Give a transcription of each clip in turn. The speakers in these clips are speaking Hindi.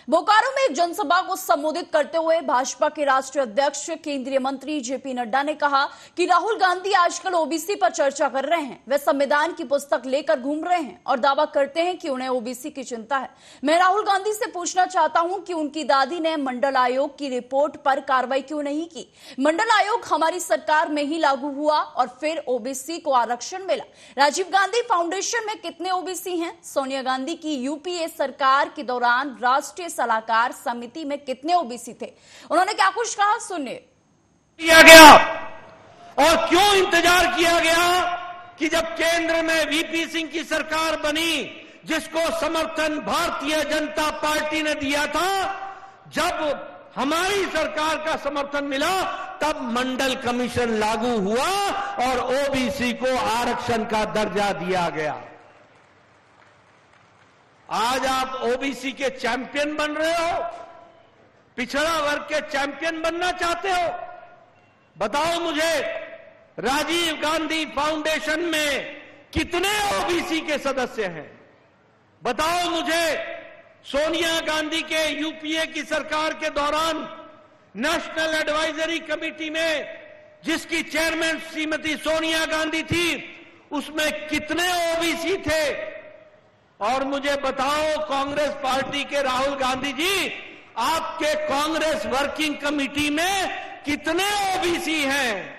बोकारो में एक जनसभा को संबोधित करते हुए भाजपा के राष्ट्रीय अध्यक्ष केंद्रीय मंत्री जेपी नड्डा ने कहा कि राहुल गांधी आजकल ओबीसी पर चर्चा कर रहे हैं। वे संविधान की पुस्तक लेकर घूम रहे हैं और दावा करते हैं कि उन्हें ओबीसी की चिंता है। मैं राहुल गांधी से पूछना चाहता हूं कि उनकी दादी ने मंडल आयोग की रिपोर्ट पर कार्रवाई क्यों नहीं की। मंडल आयोग हमारी सरकार में ही लागू हुआ और फिर ओबीसी को आरक्षण मिला। राजीव गांधी फाउंडेशन में कितने ओबीसी हैं? सोनिया गांधी की यूपीए सरकार के दौरान राष्ट्रीय सलाहकार समिति में कितने ओबीसी थे? उन्होंने क्या कुछ कहा, सुनिए। किया गया और क्यों इंतजार किया गया कि जब केंद्र में वीपी सिंह की सरकार बनी, जिसको समर्थन भारतीय जनता पार्टी ने दिया था, जब हमारी सरकार का समर्थन मिला तब मंडल कमीशन लागू हुआ और ओबीसी को आरक्षण का दर्जा दिया गया। आज आप ओबीसी के चैंपियन बन रहे हो, पिछड़ा वर्ग के चैंपियन बनना चाहते हो? बताओ मुझे, राजीव गांधी फाउंडेशन में कितने ओबीसी के सदस्य हैं? बताओ मुझे, सोनिया गांधी के यूपीए की सरकार के दौरान नेशनल एडवाइजरी कमेटी में जिसकी चेयरमैन श्रीमती सोनिया गांधी थी, उसमें कितने ओबीसी थे? और मुझे बताओ, कांग्रेस पार्टी के राहुल गांधी जी, आपके कांग्रेस वर्किंग कमेटी में कितने ओबीसी हैं?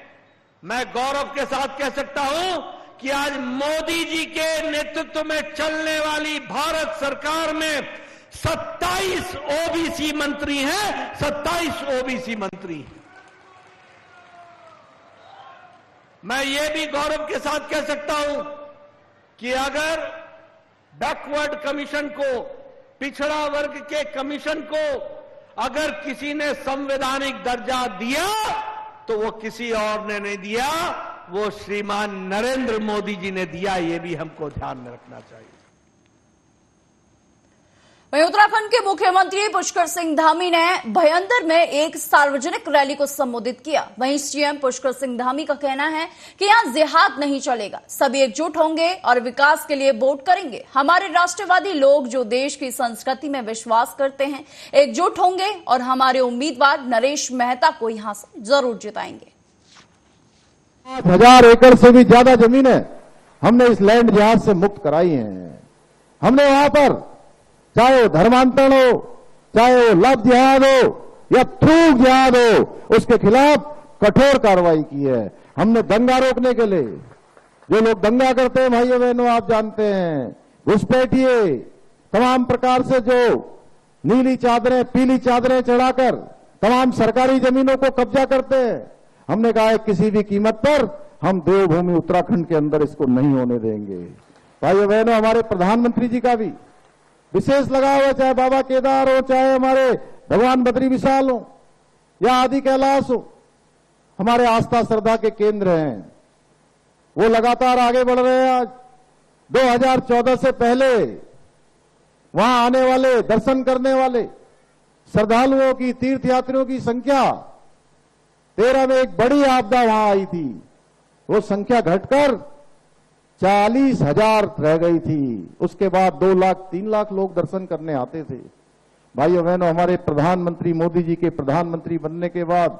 मैं गौरव के साथ कह सकता हूं कि आज मोदी जी के नेतृत्व में चलने वाली भारत सरकार में 27 ओबीसी मंत्री हैं, 27 ओबीसी मंत्री। मैं ये भी गौरव के साथ कह सकता हूं कि अगर बैकवर्ड कमीशन को, पिछड़ा वर्ग के कमीशन को अगर किसी ने संवैधानिक दर्जा दिया तो वो किसी और ने नहीं दिया, वो श्रीमान नरेंद्र मोदी जी ने दिया। ये भी हमको ध्यान में रखना चाहिए। वहीं उत्तराखंड के मुख्यमंत्री पुष्कर सिंह धामी ने भयंदर में एक सार्वजनिक रैली को संबोधित किया। वहीं सीएम पुष्कर सिंह धामी का कहना है कि यहां जिहाद नहीं चलेगा, सभी एकजुट होंगे और विकास के लिए वोट करेंगे। हमारे राष्ट्रवादी लोग जो देश की संस्कृति में विश्वास करते हैं, एकजुट होंगे और हमारे उम्मीदवार नरेश मेहता को यहां से जरूर जिताएंगे। 1000 एकड़ से भी ज्यादा जमीनें हमने इस लैंड जिहाद से मुक्त कराई हैं। हमने वहां पर चाहे वो धर्मांतरण हो, चाहे वो लव जिहाद हो या थ्रू जिहाद हो, उसके खिलाफ कठोर कार्रवाई की है। हमने दंगा रोकने के लिए, जो लोग दंगा करते हैं भाइयों बहनों, आप जानते हैं, घुसपैठिए, तमाम प्रकार से जो नीली चादरें, पीली चादरें चढ़ाकर तमाम सरकारी जमीनों को कब्जा करते हैं, हमने कहा है किसी भी कीमत पर हम देवभूमि उत्तराखंड के अंदर इसको नहीं होने देंगे। भाइयों बहनों, हमारे प्रधानमंत्री जी का भी विशेष लगा हुआ, चाहे बाबा केदार हो, चाहे हमारे भगवान बद्री विशाल हो या आदि कैलाश हो, हमारे आस्था श्रद्धा के केंद्र हैं, वो लगातार आगे बढ़ रहे हैं। आज 2014 से पहले वहां आने वाले, दर्शन करने वाले श्रद्धालुओं की, तीर्थयात्रियों की संख्या 13 में एक बड़ी आपदा वहां आई थी, वो संख्या घटकर 40,000 रह गई थी। उसके बाद 2 लाख 3 लाख लोग दर्शन करने आते थे। भाइयों बहनों, हमारे प्रधानमंत्री मोदी जी के प्रधानमंत्री बनने के बाद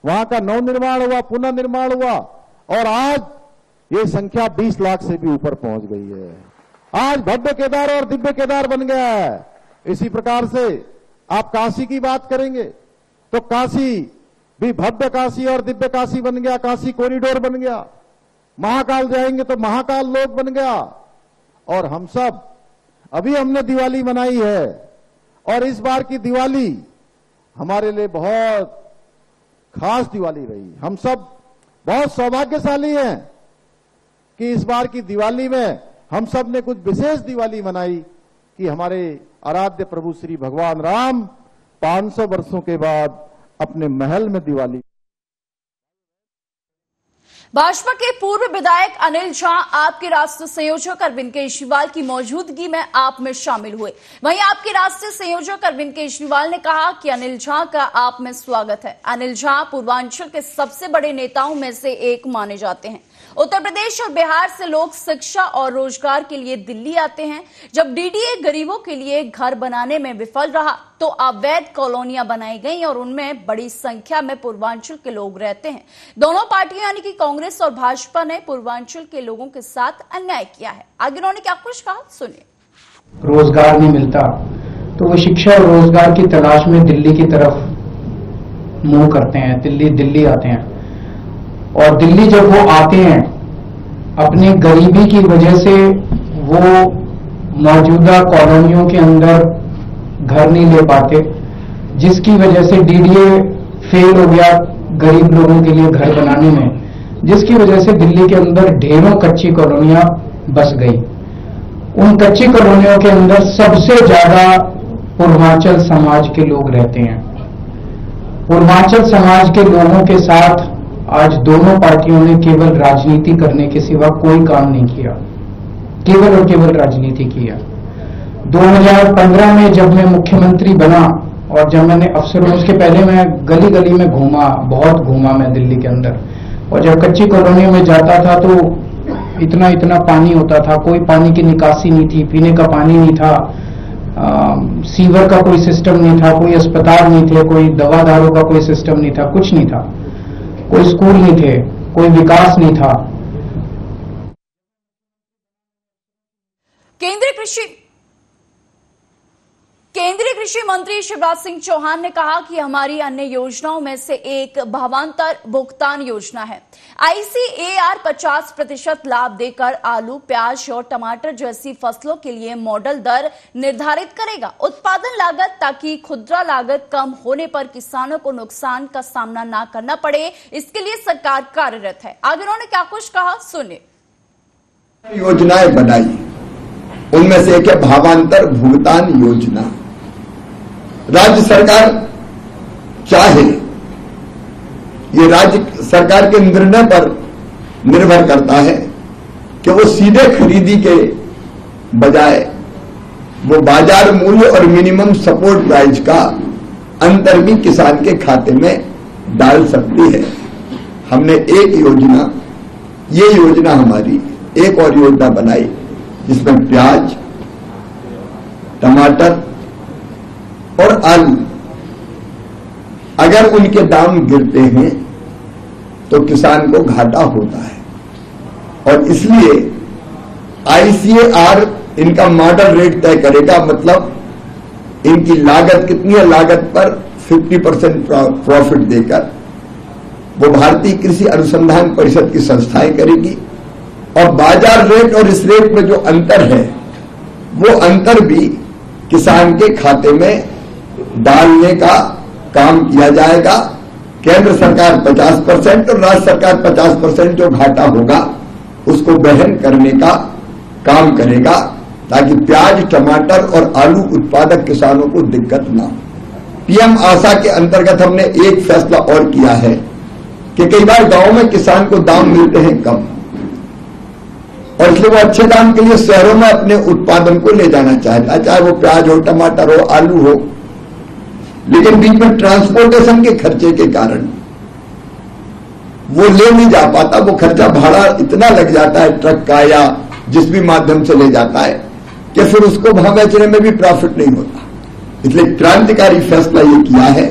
वहां का नवनिर्माण हुआ, पुनर्निर्माण हुआ और आज ये संख्या 20 लाख से भी ऊपर पहुंच गई है। आज भव्य केदार और दिव्य केदार बन गया है। इसी प्रकार से आप काशी की बात करेंगे तो काशी भी भव्य काशी और दिव्य काशी बन गया, काशी कॉरिडोर बन गया। महाकाल जाएंगे तो महाकाल लोक बन गया। और हम सब, अभी हमने दिवाली मनाई है और इस बार की दिवाली हमारे लिए बहुत खास दिवाली रही। हम सब बहुत सौभाग्यशाली हैं कि इस बार की दिवाली में हम सब ने कुछ विशेष दिवाली मनाई कि हमारे आराध्य प्रभु श्री भगवान राम 500 वर्षों के बाद अपने महल में दिवाली। भाजपा के पूर्व विधायक अनिल झा आपके राष्ट्रीय संयोजक अरविंद केजरीवाल की मौजूदगी में आप में शामिल हुए। वहीं आपके राष्ट्रीय संयोजक अरविंद केजरीवाल ने कहा कि अनिल झा का आप में स्वागत है। अनिल झा पूर्वांचल के सबसे बड़े नेताओं में से एक माने जाते हैं। उत्तर प्रदेश और बिहार से लोग शिक्षा और रोजगार के लिए दिल्ली आते हैं। जब डीडीए गरीबों के लिए घर बनाने में विफल रहा तो अवैध कॉलोनियां बनाई गई और उनमें बड़ी संख्या में पूर्वांचल के लोग रहते हैं। दोनों पार्टियां यानी कि कांग्रेस और भाजपा ने पूर्वांचल के लोगों के साथ अन्याय किया है। आगे उन्होंने क्या कुछ कहा, सुनिए। रोजगार नहीं मिलता तो वो शिक्षा और रोजगार की तलाश में दिल्ली की तरफ मूव करते हैं, दिल्ली आते हैं। और दिल्ली जब वो आते हैं अपनी गरीबी की वजह से वो मौजूदा कॉलोनियों के अंदर घर नहीं ले पाते, जिसकी वजह से डीडीए फेल हो गया गरीब लोगों के लिए घर बनाने में, जिसकी वजह से दिल्ली के अंदर ढेरों कच्ची कॉलोनियां बस गई। उन कच्ची कॉलोनियों के अंदर सबसे ज्यादा पूर्वांचल समाज के लोग रहते हैं। पूर्वांचल समाज के लोगों के साथ आज दोनों पार्टियों ने केवल राजनीति करने के सिवा कोई काम नहीं किया, केवल और केवल राजनीति किया। 2015 में जब मैं मुख्यमंत्री बना और जब मैंने अफसरों, उसके पहले मैं गली गली में घूमा, बहुत घूमा मैं दिल्ली के अंदर, और जब कच्ची कॉलोनियों में जाता था तो इतना पानी होता था, कोई पानी की निकासी नहीं थी, पीने का पानी नहीं था, सीवर का कोई सिस्टम नहीं था, कोई अस्पताल नहीं थे, कोई दवादारों का कोई सिस्टम नहीं था, कुछ नहीं था, कोई स्कूल नहीं थे, कोई विकास नहीं था। केंद्रीय कृषि मंत्री शिवराज सिंह चौहान ने कहा कि हमारी अन्य योजनाओं में से एक भावांतर भुगतान योजना है। आईसीएआर 50% लाभ देकर आलू, प्याज और टमाटर जैसी फसलों के लिए मॉडल दर निर्धारित करेगा। उत्पादन लागत ताकि खुदरा लागत कम होने पर किसानों को नुकसान का सामना न करना पड़े, इसके लिए सरकार कार्यरत है। आगे उन्होंने क्या कुछ कहा, सुनिए। योजनाएं बनाई, उनमें से एक है भावांतर भुगतान योजना। राज्य सरकार चाहे, ये राज्य सरकार के निर्णय पर निर्भर करता है कि वो सीधे खरीदी के बजाय वो बाजार मूल्य और मिनिमम सपोर्ट प्राइस का अंतर भी किसान के खाते में डाल सकती है। हमने एक योजना, ये योजना हमारी एक और योजना बनाई जिसमें प्याज, टमाटर और आलू, अगर उनके दाम गिरते हैं तो किसान को घाटा होता है, और इसलिए आईसीएआर इनका मॉडल रेट तय करेगा। मतलब इनकी लागत कितनी है, लागत पर 50% प्रॉफिट देकर वो भारतीय कृषि अनुसंधान परिषद की संस्थाएं करेगी, और बाजार रेट और इस रेट में जो अंतर है वो अंतर भी किसान के खाते में डालने का काम किया जाएगा। केंद्र सरकार 50% और राज्य सरकार 50% जो घाटा होगा उसको वहन करने का काम करेगा, ताकि प्याज, टमाटर और आलू उत्पादक किसानों को दिक्कत ना हो। पीएम आशा के अंतर्गत हमने एक फैसला और किया है कि कई बार गांव में किसान को दाम मिलते हैं कम, और इसलिए वो अच्छे दाम के लिए शहरों में अपने उत्पादन को ले जाना चाहता है, चाहे वो प्याज हो, टमाटर हो, आलू हो, लेकिन बीच में ट्रांसपोर्टेशन के खर्चे के कारण वो ले नहीं जा पाता। वो खर्चा, भाड़ा इतना लग जाता है ट्रक का या जिस भी माध्यम से ले जाता है कि फिर उसको वहां बेचने में भी प्रॉफिट नहीं होता। इसलिए क्रांतिकारी फैसला ये किया है।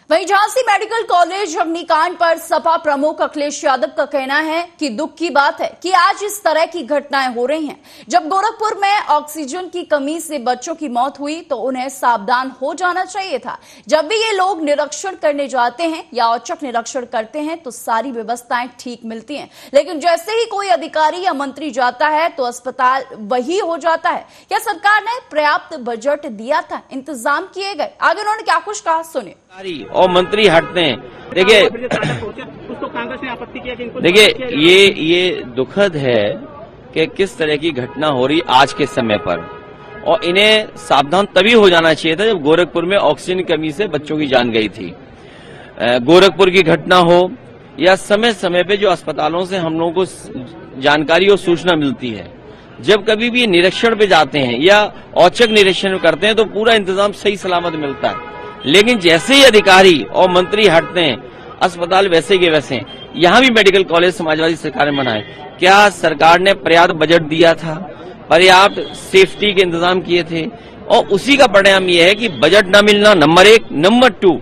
वहीं झांसी मेडिकल कॉलेज अग्निकांड पर सपा प्रमुख अखिलेश यादव का कहना है कि दुख की बात है कि आज इस तरह की घटनाएं हो रही हैं। जब गोरखपुर में ऑक्सीजन की कमी से बच्चों की मौत हुई तो उन्हें सावधान हो जाना चाहिए था। जब भी ये लोग निरीक्षण करने जाते हैं या औचक निरीक्षण करते हैं तो सारी व्यवस्थाएं ठीक मिलती हैं, लेकिन जैसे ही कोई अधिकारी या मंत्री जाता है तो अस्पताल वही हो जाता है। क्या सरकार ने पर्याप्त बजट दिया था, इंतजाम किए गए? आगे उन्होंने क्या कुछ कहा, सुनिए। और मंत्री हटते हैं। देखिए ये दुखद है कि किस तरह की घटना हो रही आज के समय पर, और इन्हें सावधान तभी हो जाना चाहिए था जब गोरखपुर में ऑक्सीजन की कमी से बच्चों की जान गई थी। गोरखपुर की घटना हो या समय समय पे जो अस्पतालों से हम लोगों को जानकारी और सूचना मिलती है, जब कभी भी निरीक्षण पे जाते हैं या औचक निरीक्षण करते हैं तो पूरा इंतजाम सही सलामत मिलता है। लेकिन जैसे ही अधिकारी और मंत्री हटते हैं अस्पताल वैसे के वैसे हैं। यहाँ भी मेडिकल कॉलेज समाजवादी सरकार ने बनाए। क्या सरकार ने पर्याप्त बजट दिया था, पर्याप्त सेफ्टी के इंतजाम किए थे? और उसी का परिणाम यह है कि बजट न मिलना नंबर 1, नंबर 2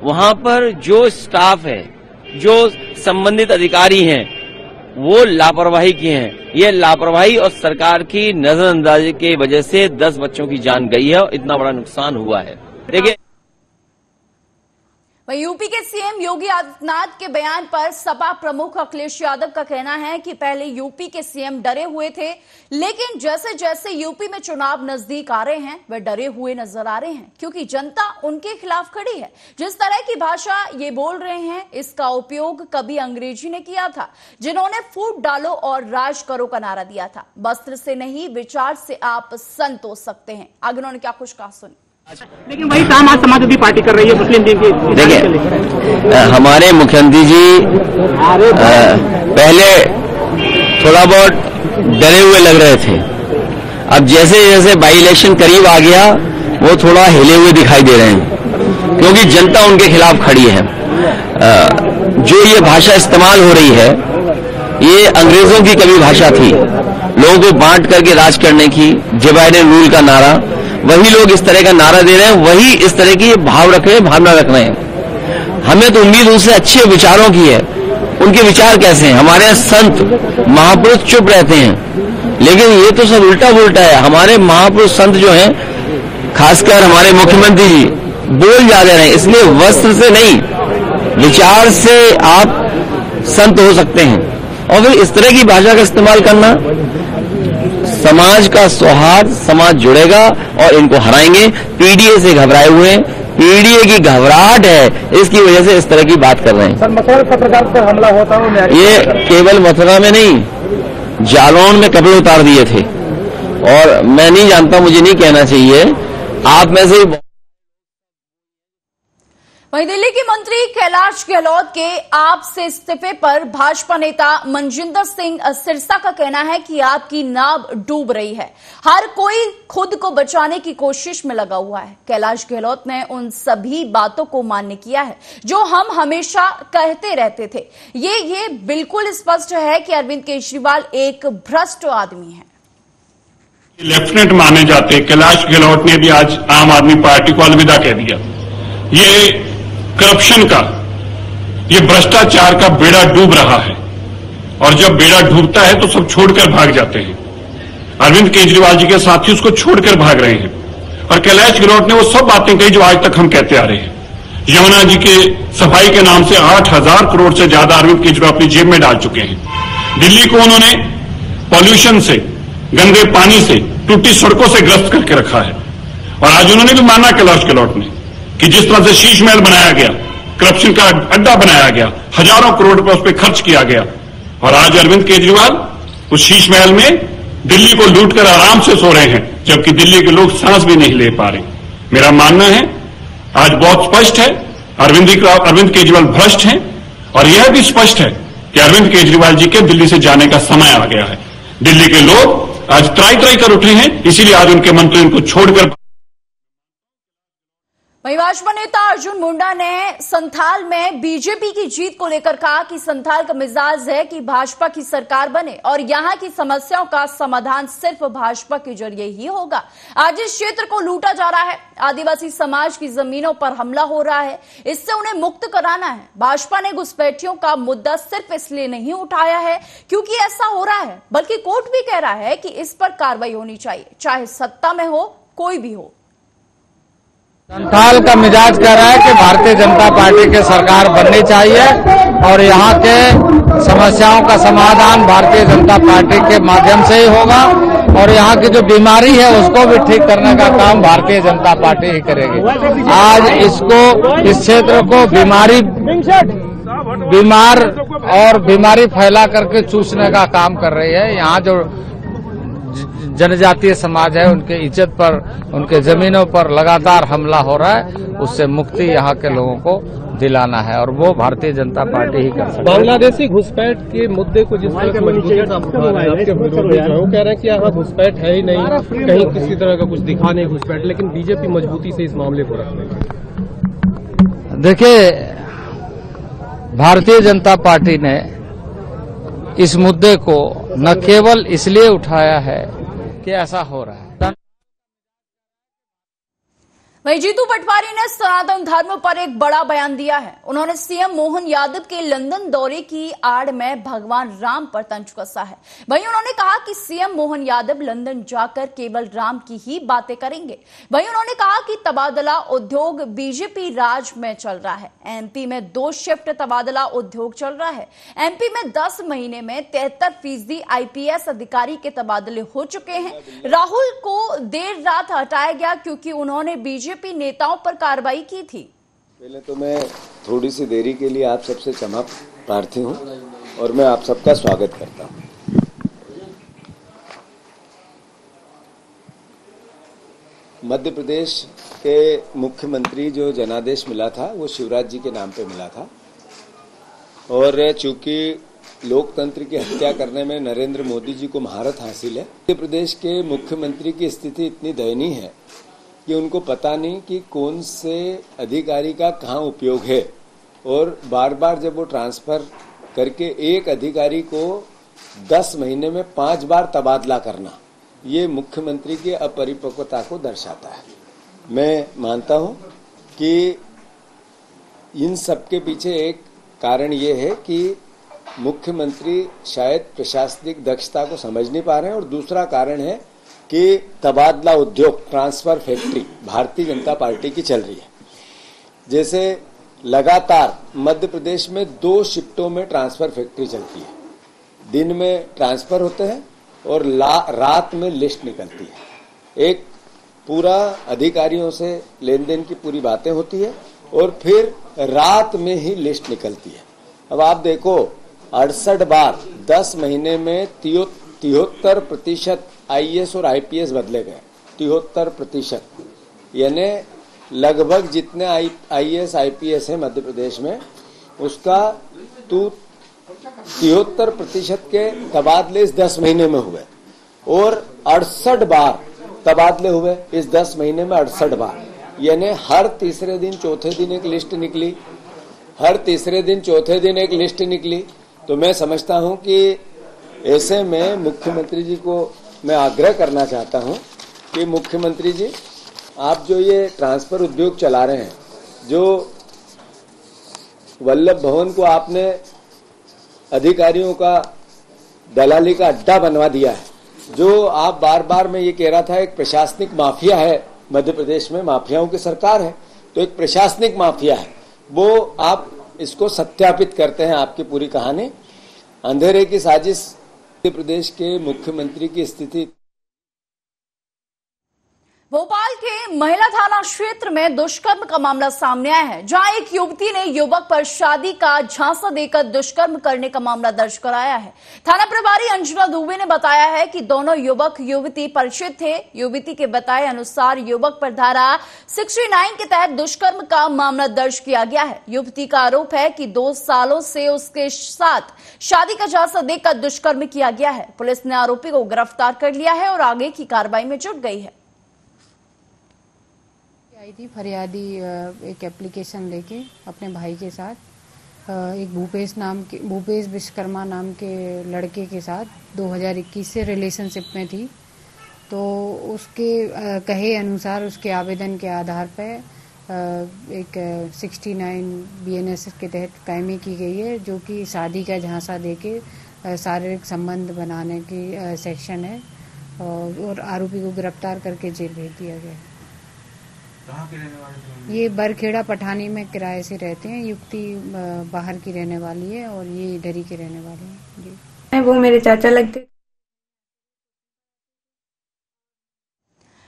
वहां पर जो स्टाफ है, जो संबंधित अधिकारी हैं, वो लापरवाही किए हैं। ये लापरवाही और सरकार की नजरअंदाजी की वजह से 10 बच्चों की जान गई है और इतना बड़ा नुकसान हुआ है। देखिए, वहीं यूपी के सीएम योगी आदित्यनाथ के बयान पर सपा प्रमुख अखिलेश यादव का कहना है कि पहले यूपी के सीएम डरे हुए थे, लेकिन जैसे जैसे यूपी में चुनाव नजदीक आ रहे हैं वे डरे हुए नजर आ रहे हैं, क्योंकि जनता उनके खिलाफ खड़ी है। जिस तरह की भाषा ये बोल रहे हैं, इसका उपयोग कभी अंग्रेजी ने किया था, जिन्होंने फूट डालो और राज करो का नारा दिया था। वस्त्र से नहीं, विचार से आप संत हो सकते हैं। आगे उन्होंने क्या कुछ कहा, सुनिए। लेकिन वही काम आज समाजवादी पार्टी कर रही है मुस्लिम लीग की। देखिए, हमारे मुख्यमंत्री जी पहले थोड़ा बहुत डरे हुए लग रहे थे। अब जैसे जैसे बाई इलेक्शन करीब आ गया, वो थोड़ा हिले हुए दिखाई दे रहे हैं, क्योंकि जनता उनके खिलाफ खड़ी है। जो ये भाषा इस्तेमाल हो रही है, ये अंग्रेजों की कभी भाषा थी, लोगों को बांट करके राज करने की, डिवाइड एंड रूल का नारा। वही लोग इस तरह का नारा दे रहे हैं, वही इस तरह की भाव रख रहे हैं, भावना रख रहे हैं। हमें तो उम्मीद उनसे अच्छे विचारों की है। उनके विचार कैसे हैं? हमारे यहाँ संत महापुरुष चुप रहते हैं, लेकिन ये तो सब उल्टा पुल्टा है। हमारे महापुरुष संत जो हैं, खासकर हमारे मुख्यमंत्री जी, बोल जा रहे हैं। इसलिए वस्त्र से नहीं, विचार से आप संत हो सकते हैं। और फिर इस तरह की भाषा का इस्तेमाल करना, समाज का सौहार्द, समाज जुड़ेगा और इनको हराएंगे। पीडीए से घबराए हुए हैं, पीडीए की घबराहट है, इसकी वजह से इस तरह की बात कर रहे हैं। सर, मथुरा पत्रकार पर हमला होता है, ये केवल मथुरा में नहीं, जालौन में कपड़े उतार दिए थे। और मैं नहीं जानता, मुझे नहीं कहना चाहिए, आप में से वहीं दिल्ली के मंत्री कैलाश गहलोत के आप से इस्तीफे पर भाजपा नेता मनजिंदर सिंह सिरसा का कहना है कि आपकी नाव डूब रही है, हर कोई खुद को बचाने की कोशिश में लगा हुआ है। कैलाश गहलोत ने उन सभी बातों को मान्य किया है जो हम हमेशा कहते रहते थे। ये बिल्कुल स्पष्ट है कि अरविंद केजरीवाल एक भ्रष्ट आदमी है। लेफ्टिनेंट माने जाते कैलाश गहलोत ने भी आज आम आदमी पार्टी को अलविदा कह दिया। ये करप्शन का, ये भ्रष्टाचार का बेड़ा डूब रहा है, और जब बेड़ा डूबता है तो सब छोड़कर भाग जाते हैं। अरविंद केजरीवाल जी के साथी उसको छोड़कर भाग रहे हैं, और कैलाश गहलोत ने वो सब बातें कही जो आज तक हम कहते आ रहे हैं। यमुना जी के सफाई के नाम से 8,000 करोड़ से ज्यादा अरविंद केजरीवाल अपनी जेब में डाल चुके हैं। दिल्ली को उन्होंने पॉल्यूशन से, गंदे पानी से, टूटी सड़कों से ग्रस्त करके रखा है। और आज उन्होंने भी माना, कैलाश गहलोत ने, कि जिस तरह से शीश महल बनाया गया, करप्शन का अड्डा बनाया गया, हजारों करोड़ रुपए उस पर खर्च किया गया, और आज अरविंद केजरीवाल उस शीश महल में दिल्ली को लूटकर आराम से सो रहे हैं, जबकि दिल्ली के लोग सांस भी नहीं ले पा रहे। मेरा मानना है, आज बहुत स्पष्ट है, अरविंद केजरीवाल भ्रष्ट हैं, और यह भी स्पष्ट है कि अरविंद केजरीवाल जी के दिल्ली से जाने का समय आ गया है। दिल्ली के लोग आज त्राई त्राई कर उठे हैं, इसीलिए आज उनके मंत्री उनको छोड़कर। वहीं भाजपा नेता अर्जुन मुंडा ने संथाल में बीजेपी की जीत को लेकर कहा कि संथाल का मिजाज है कि भाजपा की सरकार बने और यहां की समस्याओं का समाधान सिर्फ भाजपा के जरिए ही होगा। आज इस क्षेत्र को लूटा जा रहा है, आदिवासी समाज की जमीनों पर हमला हो रहा है, इससे उन्हें मुक्त कराना है। भाजपा ने घुसपैठियों का मुद्दा सिर्फ इसलिए नहीं उठाया है क्योंकि ऐसा हो रहा है, बल्कि कोर्ट भी कह रहा है कि इस पर कार्रवाई होनी चाहिए, चाहे सत्ता में हो कोई भी हो। संथाल का मिजाज कह रहा है कि भारतीय जनता पार्टी की सरकार बननी चाहिए और यहाँ के समस्याओं का समाधान भारतीय जनता पार्टी के माध्यम से ही होगा, और यहाँ की जो बीमारी है उसको भी ठीक करने का काम भारतीय जनता पार्टी ही करेगी। आज इस क्षेत्र को बीमारी फैला करके चूसने का काम कर रही है। यहाँ जो जनजातीय समाज है, उनके इज्जत पर, उनके जमीनों पर लगातार हमला हो रहा है, उससे मुक्ति यहाँ के लोगों को दिलाना है, और वो भारतीय जनता पार्टी ही कर सकती है। बांग्लादेशी घुसपैठ के मुद्दे को जिस तरह से मजबूती से आपके विरोधी वो कह रहे हैं कि यहाँ घुसपैठ है ही नहीं, कहीं किसी तरह का कुछ दिखा नहीं घुसपैठ, लेकिन बीजेपी मजबूती से इस मामले को रख रही है। देखिए, भारतीय जनता पार्टी ने इस मुद्दे को न केवल इसलिए उठाया है कि ऐसा हो रहा है। वहीं जीतू पटवारी ने सनातन धर्म पर एक बड़ा बयान दिया है। उन्होंने सीएम मोहन यादव के लंदन दौरे की आड़ में भगवान राम पर तंज कसा है। वहीं उन्होंने कहा कि सीएम मोहन यादव लंदन जाकर केवल राम की ही बातें करेंगे। वहीं उन्होंने कहा कि तबादला उद्योग बीजेपी राज में चल रहा है। एमपी में 2 शिफ्ट तबादला उद्योग चल रहा है। एमपी में 10 महीने में 73% आईपीएस अधिकारी के तबादले हो चुके हैं। राहुल को देर रात हटाया गया क्योंकि उन्होंने बीजेपी नेताओं पर कार्रवाई की थी। पहले तो मैं थोड़ी सी देरी के लिए आप सबसे क्षमा प्रार्थी हूं और मैं आप सबका स्वागत करता हूं। मध्य प्रदेश के मुख्यमंत्री जो जनादेश मिला था वो शिवराज जी के नाम पे मिला था और चूंकि लोकतंत्र की हत्या करने में नरेंद्र मोदी जी को महारत हासिल है, मध्य प्रदेश के मुख्यमंत्री की स्थिति इतनी दयनीय है कि उनको पता नहीं कि कौन से अधिकारी का कहाँ उपयोग है और बार बार जब वो ट्रांसफर करके एक अधिकारी को 10 महीने में 5 बार तबादला करना, ये मुख्यमंत्री की अपरिपक्वता को दर्शाता है। मैं मानता हूं कि इन सब के पीछे एक कारण ये है कि मुख्यमंत्री शायद प्रशासनिक दक्षता को समझ नहीं पा रहे हैं और दूसरा कारण है कि तबादला उद्योग transfer factory Bharatiya Janata party की चल रही है। जैसे लगातार मध्य प्रदेश में 2 शिफ्टों में ट्रांसफर फैक्ट्री चलती है। दिन में ट्रांसफर होते हैं और रात में लिस्ट निकलती है। एक पूरा अधिकारियों से लेन देन की पूरी बातें होती है और फिर रात में ही लिस्ट निकलती है। अब आप देखो 68 बार 10 महीने में 73% आईएएस और आईपीएस बदले गए। 73%, यानी लगभग जितने आईएएस आईपीएस है मध्य प्रदेश में उसका 73% के तबादले इस 10 महीने में हुए और 68 बार तबादले हुए इस 10 महीने में। 68 बार यानी हर तीसरे दिन चौथे दिन एक लिस्ट निकली, हर तीसरे दिन चौथे दिन एक लिस्ट निकली। तो मैं समझता हूं कि ऐसे में मुख्यमंत्री जी को मैं आग्रह करना चाहता हूं कि मुख्यमंत्री जी, आप जो ये ट्रांसफर उद्योग चला रहे हैं, जो वल्लभ भवन को आपने अधिकारियों का दलाली का अड्डा बनवा दिया है, जो आप बार बार मैं ये कह रहा था एक प्रशासनिक माफिया है मध्य प्रदेश में, माफियाओं की सरकार है तो एक प्रशासनिक माफिया है, वो आप इसको सत्यापित करते हैं। आपकी पूरी कहानी अंधेरे की साजिश। मध्य प्रदेश के मुख्यमंत्री की स्थिति। भोपाल के महिला थाना क्षेत्र में दुष्कर्म का मामला सामने आया है, जहां एक युवती ने युवक पर शादी का झांसा देकर दुष्कर्म करने का मामला दर्ज कराया है। थाना प्रभारी अंजना दुबे ने बताया है कि दोनों युवक युवती परिचित थे। युवती के बताए अनुसार युवक पर धारा 69 के तहत दुष्कर्म का मामला दर्ज किया गया है। युवती का आरोप है कि 2 सालों से उसके साथ शादी का झांसा देकर दुष्कर्म किया गया है। पुलिस ने आरोपी को गिरफ्तार कर लिया है और आगे की कार्रवाई में जुट गई है। आई थी फरियादी एक एप्लीकेशन लेके अपने भाई के साथ एक भूपेश विश्वकर्मा नाम के लड़के के साथ 2021 से रिलेशनशिप में थी। तो उसके कहे अनुसार उसके आवेदन के आधार पर एक 69 बीएनएस के तहत कायमी की गई है, जो कि शादी का झांसा देके शारीरिक संबंध बनाने की सेक्शन है और आरोपी को गिरफ्तार करके जेल भेज दिया गया है। कहाँ के रहने वाले थे? ये बरखेड़ा पठानी में किराए से रहते हैं। युक्ति बाहर की रहने वाली है और ये इधर ही के रहने वाले हैं जी। वो मेरे चाचा लगते।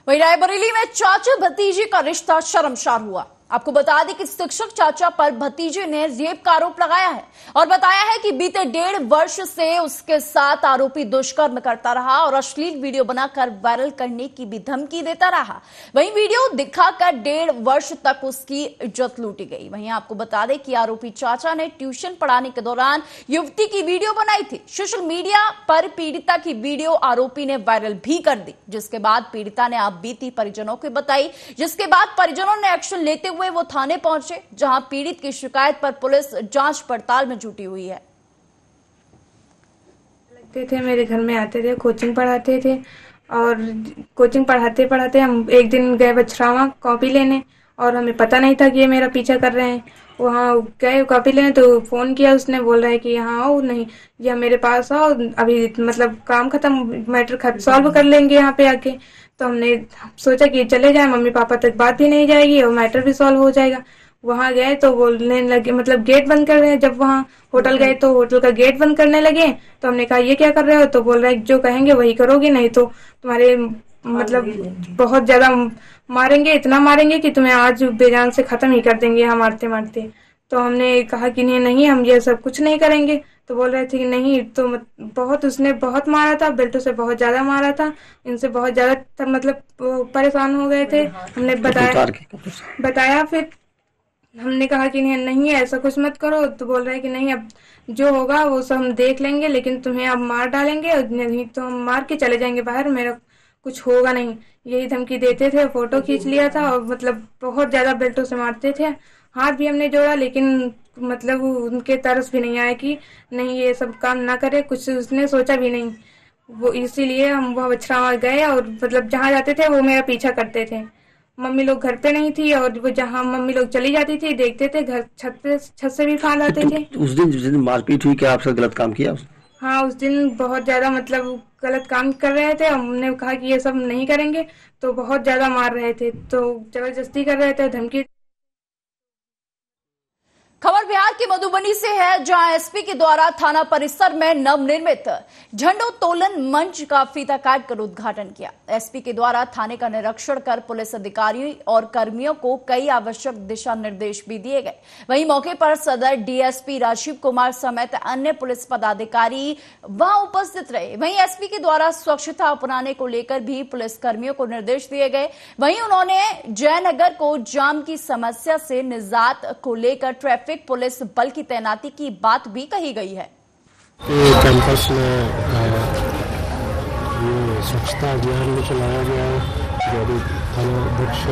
वहीं रायबरेली में चाचा भतीजे का रिश्ता शर्मसार हुआ। आपको बता दें कि शिक्षक चाचा पर भतीजे ने रेप का आरोप लगाया है और बताया है कि बीते 1.5 वर्ष से उसके साथ आरोपी दुष्कर्म करता रहा और अश्लील वीडियो बनाकर वायरल करने की भी धमकी देता रहा। वहीं वीडियो दिखाकर 1.5 वर्ष तक उसकी इज्जत लूटी गई। वहीं आपको बता दें कि आरोपी चाचा ने ट्यूशन पढ़ाने के दौरान युवती की वीडियो बनाई थी। सोशल मीडिया पर पीड़िता की वीडियो आरोपी ने वायरल भी कर दी, जिसके बाद पीड़िता ने आप बीती परिजनों को बताई, जिसके बाद परिजनों ने एक्शन लेते हुए वो थाने पहुंचे, जहां पीड़ित की शिकायत पर पुलिस जांच पड़ताल में जुटी हुई है। थे मेरे घर में आते थे, कोचिंग पढ़ाते थे और कोचिंग पढ़ाते पढ़ाते हम एक दिन गए बछरावा कॉपी लेने और हमें पता नहीं था कि ये मेरा पीछा कर रहे हैं। वहाँ गए कॉपी लेने तो फोन किया, उसने बोल रहा है कि यहाँ आओ, नहीं या मेरे पास आओ, अभी मतलब काम खत्म, मैटर सॉल्व कर लेंगे यहाँ पे आके। तो हमने सोचा कि चले जाए, मम्मी पापा तक बात भी नहीं जाएगी और मैटर भी सॉल्व हो जाएगा। वहां गए तो बोलने लगे, मतलब गेट बंद कर रहे हैं। जब वहां होटल गए तो होटल का गेट बंद करने लगे, तो हमने कहा ये क्या कर रहे हो? तो बोल रहे हैं जो कहेंगे वही करोगे, नहीं तो तुम्हारे मतलब बहुत ज्यादा मारेंगे, इतना मारेंगे कि तुम्हें आज बेजान से खत्म ही कर देंगे यहाँ मारते मारते। तो हमने कहा कि नहीं हम ये सब कुछ नहीं करेंगे। तो बोल रहे थे कि नहीं, तो बहुत उसने बहुत मारा था, बेल्टों से बहुत ज्यादा मारा था, इनसे बहुत ज्यादा मतलब परेशान हो गए थे। हमने बताया फिर हमने कहा कि नहीं ऐसा कुछ मत करो। तो बोल रहे हैं कि नहीं अब जो होगा वो सब हम देख लेंगे, लेकिन तुम्हें अब मार डालेंगे, नहीं तो हम मार के चले जाएंगे बाहर, मेरा कुछ होगा नहीं, यही धमकी देते थे। फोटो खींच लिया था और मतलब बहुत ज्यादा बेल्टों से मारते थे। हाथ भी हमने जोड़ा, लेकिन मतलब उनके तरस भी नहीं आया कि नहीं ये सब काम ना करे, कुछ उसने सोचा भी नहीं। वो इसीलिए हम वहाँ बछरावा गए और मतलब जहाँ जाते थे वो मेरा पीछा करते थे। मम्मी लोग घर पे नहीं थी और वो जहाँ मम्मी लोग चली जाती थी देखते थे, घर छत से भी फांद आते थे। उस दिन जिस दिन मारपीट हुई, क्या आपसे गलत काम किया? हाँ, उस दिन बहुत ज्यादा मतलब गलत काम कर रहे थे। हमने कहा कि ये सब नहीं करेंगे तो बहुत ज्यादा मार रहे थे, तो जबरदस्ती कर रहे थे, धमकी। खबर बिहार के मधुबनी से है, जहां एसपी के द्वारा थाना परिसर में नवनिर्मित झंडोत्तोलन मंच का फीता काटकर उद्घाटन किया। एसपी के द्वारा थाने का निरीक्षण कर पुलिस अधिकारियों और कर्मियों को कई आवश्यक दिशा निर्देश भी दिए गए। वहीं मौके पर सदर डीएसपी राजीव कुमार समेत अन्य पुलिस पदाधिकारी वहां उपस्थित रहे। वहीं एसपी के द्वारा स्वच्छता अपनाने को लेकर भी पुलिस कर्मियों को निर्देश दिए गए। वहीं उन्होंने जयनगर को जाम की समस्या से निजात को लेकर ट्रैफिक पुलिस बल की तैनाती की बात भी कही गई है। कैंपस में ये स्वच्छता अभियान में चलाया गया है, जो अभी थाना अध्यक्ष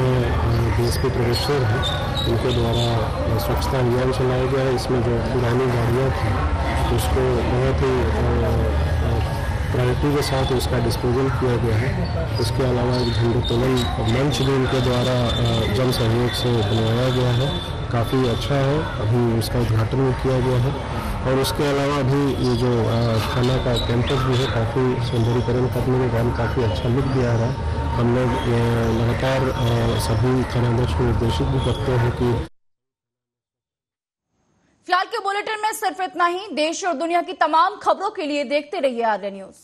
डीएसपी प्रोफेसर है, उनके द्वारा स्वच्छता अभियान चलाया गया है। इसमें जो पुरानी गाड़ियाँ थी उसको बहुत ही प्रायोरिटी के साथ उसका डिस्पोजल किया गया है। इसके अलावा एक झंडोत्तोलन मंच भी उनके द्वारा जन सहयोग से बनवाया गया है, काफ़ी अच्छा है। अभी उसका उद्घाटन भी किया गया है और उसके अलावा अभी ये जो थाना का कैंपस भी है, काफ़ी सौंदर्यीकरण करने के काम काफ़ी अच्छा लुक दिया रहा है। हम लोग लगातार सभी थानाध्यक्ष को निर्देशित भी करते हैं कि फिलहाल के बुलेटिन में सिर्फ इतना ही। देश और दुनिया की तमाम खबरों के लिए देखते रहिए आर्या न्यूज।